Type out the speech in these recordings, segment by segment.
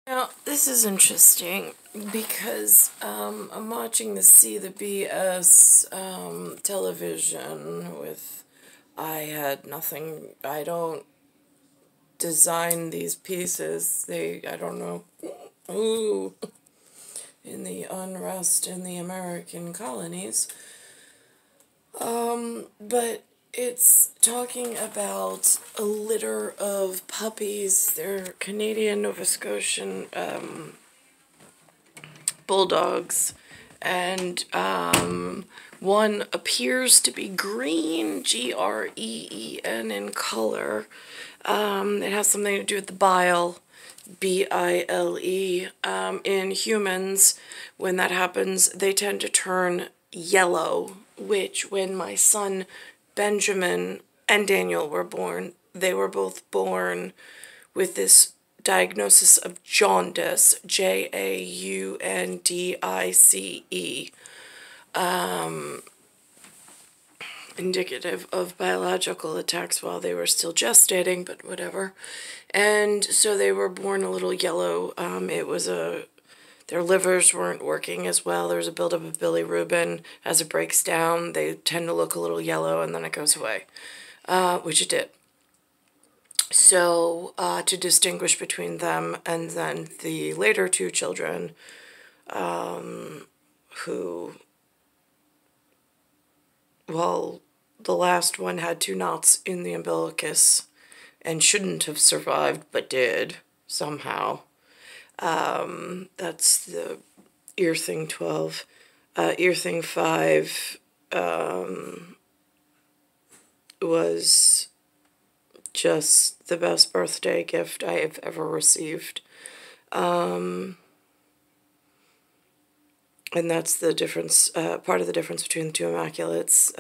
Now, this is interesting because I'm watching the C the BS television with, I had nothing, I don't design these pieces, I don't know, ooh, in the unrest in the American colonies, but it's talking about a litter of puppies. They're Canadian, Nova Scotian bulldogs, and one appears to be green, Green in color. It has something to do with the bile, Bile. In humans, when that happens, they tend to turn yellow, which when my son Benjamin and Daniel were born, they were both born with this diagnosis of jaundice, Jaundice, indicative of biological attacks while they were still gestating, but whatever. And so they were born a little yellow. Their livers weren't working as well. There was a buildup of bilirubin. As it breaks down, they tend to look a little yellow, and then it goes away, which it did. So, to distinguish between them and then the later two children, who, well, the last one had 2 knots in the umbilicus and shouldn't have survived, but did, somehow. That's the ear thing 12. Ear thing 5 was just the best birthday gift I have ever received. And that's the difference, part of the difference between the two Immaculates.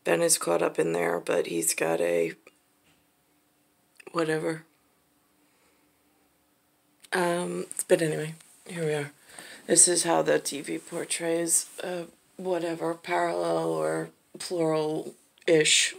Ben is caught up in there, but he's got a whatever. But anyway, here we are. This is how the TV portrays whatever, parallel or plural-ish.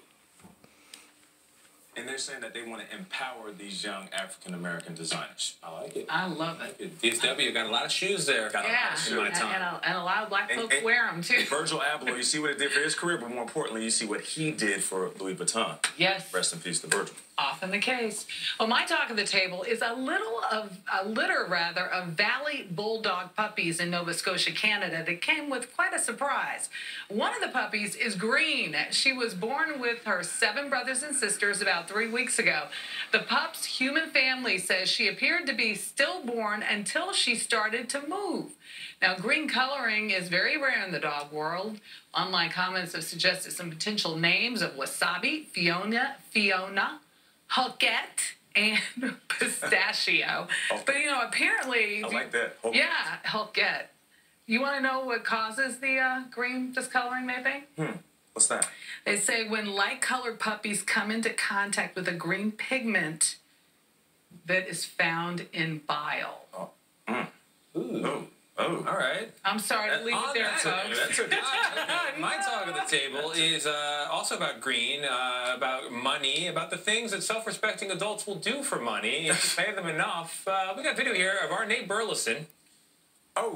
And they're saying that they want to empower these young African-American designers. I like it. I love it. DSW got a lot of shoes there. Got yeah, in my time. And a lot of black folks wear them, too. Virgil Abloh, you see what it did for his career, but more importantly, you see what he did for Louis Vuitton. Yes. Rest in peace to Virgil. Often the case. Well, my talk of the table is a litter of Valley Bulldog puppies in Nova Scotia, Canada, that came with quite a surprise. One of the puppies is green. She was born with her 7 brothers and sisters about 3 weeks ago. The pup's human family says she appeared to be stillborn until she started to move. Now, green coloring is very rare in the dog world. Online comments have suggested some potential names of Wasabi, Fiona, Hulkette, and Pistachio. But, you know, apparently... I like that. Yeah, Hulkette. You want to know what causes the green discoloring, they think? What's that? They say when light-colored puppies come into contact with a green pigment that is found in bile. Ooh. Oh, all right. I'm sorry to leave it there, folks. That's okay. My talk of the table is also about green, about money, about the things that self-respecting adults will do for money if you pay them enough. We got a video here of our Nate Burleson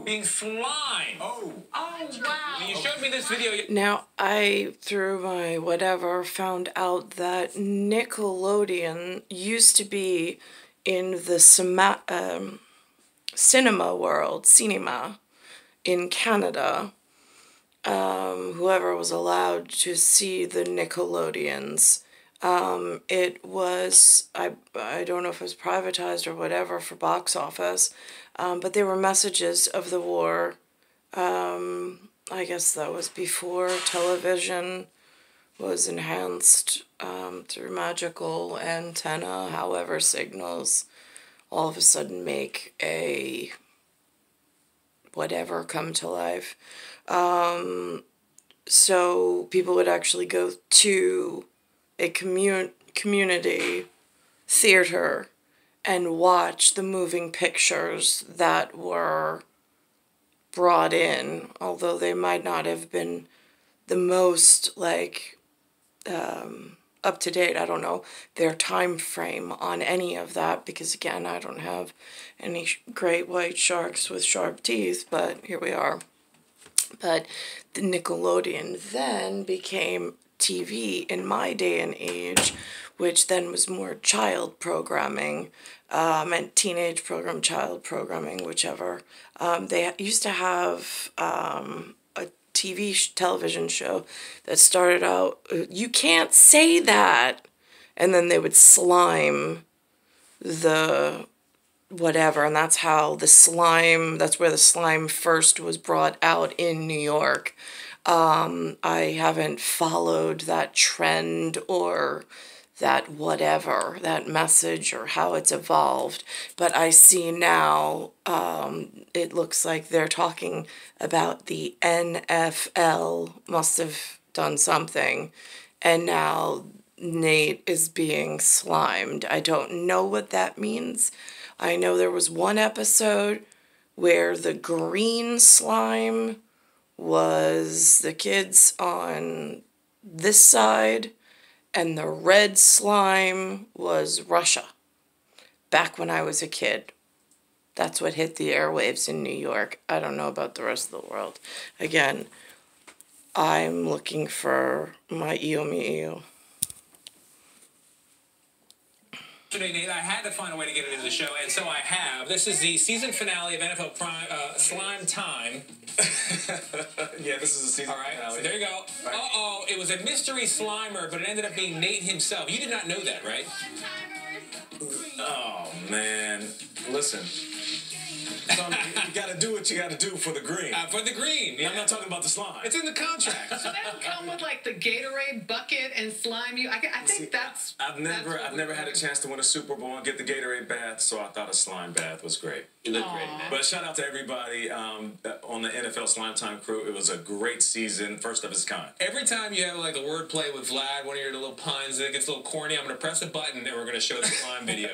being slimed. Oh, wow. You showed me this video. Now, I, through my whatever, found out that Nickelodeon used to be in the cinema in Canada. Whoever was allowed to see the Nickelodeons. It was, I don't know if it was privatized or whatever for box office, but they were messages of the war. I guess that was before television was enhanced through magical antenna, however signals all of a sudden make a whatever come to life. So people would actually go to a community theater and watch the moving pictures that were brought in, although they might not have been the most, like, up to date. I don't know their time frame on any of that because, again, I don't have any great white sharks with sharp teeth, but here we are. But the Nickelodeon then became TV in my day and age, which then was more child programming, and teenage program, child programming, whichever. They used to have a television show that started out, you can't say that, and then they would slime the whatever, and that's how that's where the slime first was brought out in New York. I haven't followed that trend or that whatever, that message or how it's evolved, but I see now, it looks like they're talking about the NFL must have done something, and now Nate is being slimed. I don't know what that means. I know there was one episode where the green slime was the kids on this side and the red slime was Russia. Back when I was a kid. That's what hit the airwaves in New York. I don't know about the rest of the world. Again, I'm looking for my EO. Yesterday, Nate, I had to find a way to get it into the show, and so I have. This is the season finale of NFL Slime Time. Yeah, this is the season finale. All right, so there you go. Right. Uh-oh, it was a mystery Slimer, but it ended up being Nate himself. You did not know that, right? Oh, man. Listen. You got to do what you got to do for the green. For the green. Yeah. I'm not talking about the slime. It's in the contract. So they don't come with like the Gatorade bucket and slime you. I think that's. I've never had a chance to win a Super Bowl and get the Gatorade bath, so I thought a slime bath was great. You look great, man. But shout out to everybody on the NFL Slime Time crew. It was a great season, first of its kind. Every time you have like a word play with Vlad, one of your little puns, and it gets a little corny, I'm going to press a button and we're going to show the slime video.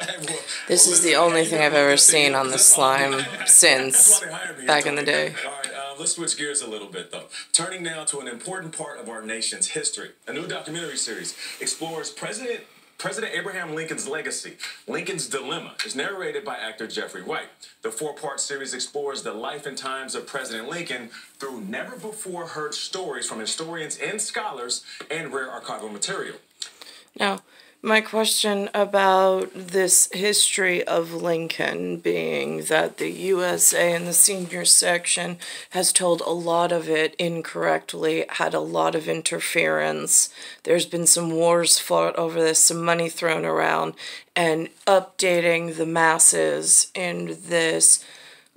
This is the only thing I've ever seen on the slime since back in the day. All right, let's switch gears a little bit, though. Turning now to an important part of our nation's history. A new documentary series explores President Abraham Lincoln's legacy. Lincoln's Dilemma is narrated by actor Jeffrey White. The 4-part series explores the life and times of President Lincoln through never-before-heard stories from historians and scholars and rare archival material. Now, my question about this history of Lincoln being that the USA in the senior section has told a lot of it incorrectly, had a lot of interference. There's been some wars fought over this, some money thrown around, and updating the masses in this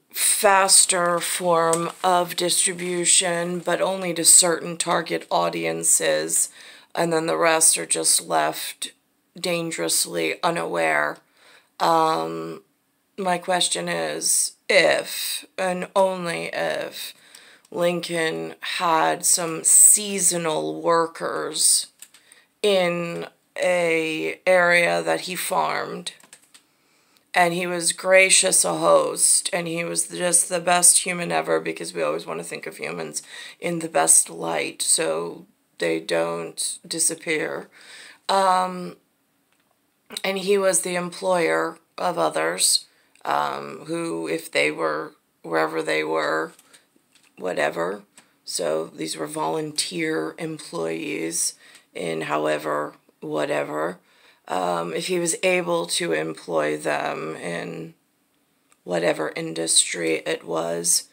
faster form of distribution, but only to certain target audiences, and then the rest are just left dangerously unaware. My question is, if, and only if, Lincoln had some seasonal workers in a area that he farmed, and he was gracious a host, and he was just the best human ever, because we always want to think of humans in the best light so they don't disappear. And he was the employer of others, who, if they were wherever they were, whatever. So these were volunteer employees in however, whatever. If he was able to employ them in whatever industry it was,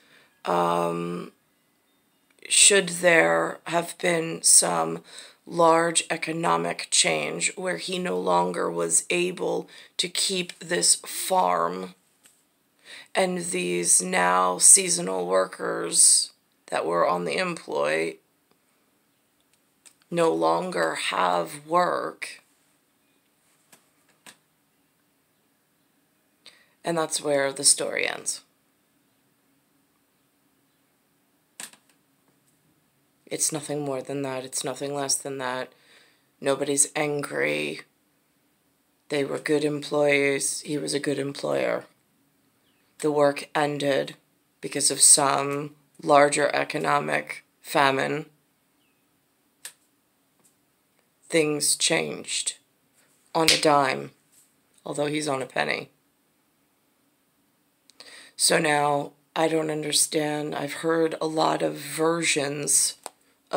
should there have been some large economic change where he no longer was able to keep this farm, and these now seasonal workers that were on the employ no longer have work, and that's where the story ends. It's nothing more than that. It's nothing less than that. Nobody's angry. They were good employees. He was a good employer. The work ended because of some larger economic famine. things changed on a dime, although he's on a penny. So now I don't understand. I've heard a lot of versions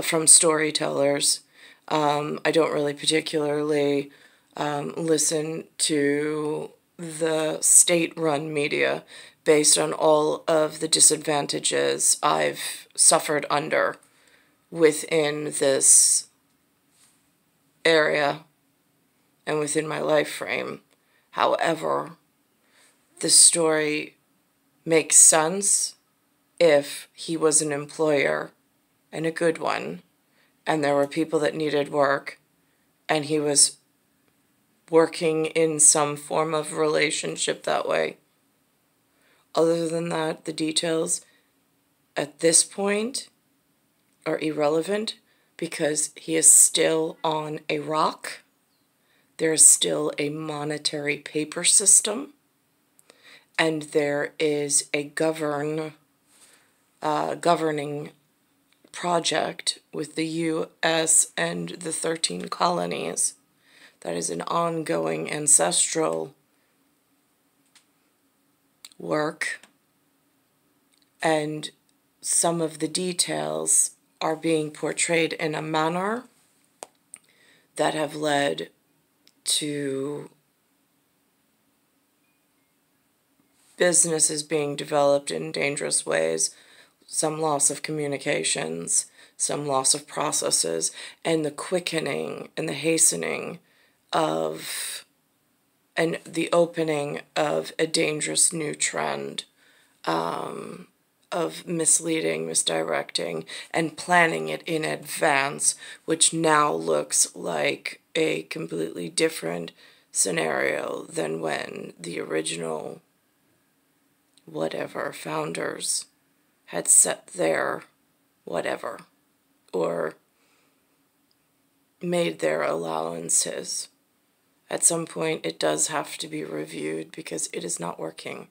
from storytellers. I don't really particularly listen to the state-run media based on all of the disadvantages I've suffered under within this area and within my life frame. However, the story makes sense if he was an employer and a good one, and there were people that needed work, and he was working in some form of relationship that way. Other than that, the details at this point are irrelevant because he is still on a rock. There is still a monetary paper system, and there is a governing project with the U.S. and the 13 colonies that is an ongoing ancestral work, and some of the details are being portrayed in a manner that have led to businesses being developed in dangerous ways, some loss of communications, some loss of processes, and the quickening and the hastening of and the opening of a dangerous new trend of misleading, misdirecting, and planning it in advance, which now looks like a completely different scenario than when the original whatever founders had set their whatever or made their allowances. At some point, it does have to be reviewed because it is not working.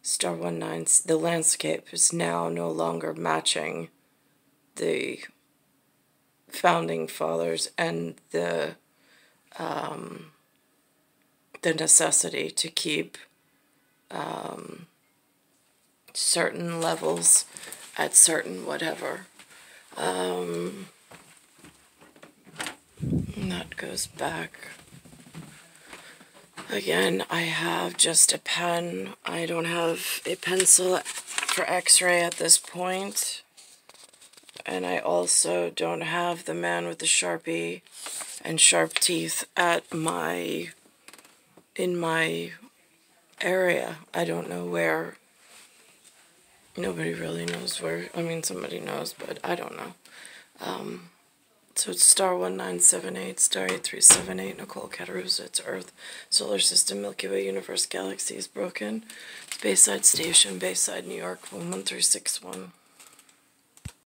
Star 19, the landscape is now no longer matching the founding fathers and the necessity to keep certain levels at certain whatever. And that goes back. Again, I have just a pen. I don't have a pencil for x-ray at this point. And I also don't have the man with the Sharpie and sharp teeth in my area. I don't know where. Nobody really knows where. I mean, somebody knows, but I don't know. So it's star 1978, star 8378, Nicole, Cattaruzza, it's Earth, Solar System, Milky Way, Universe, Galaxy is broken. It's Bayside Station, Bayside, New York, 11361.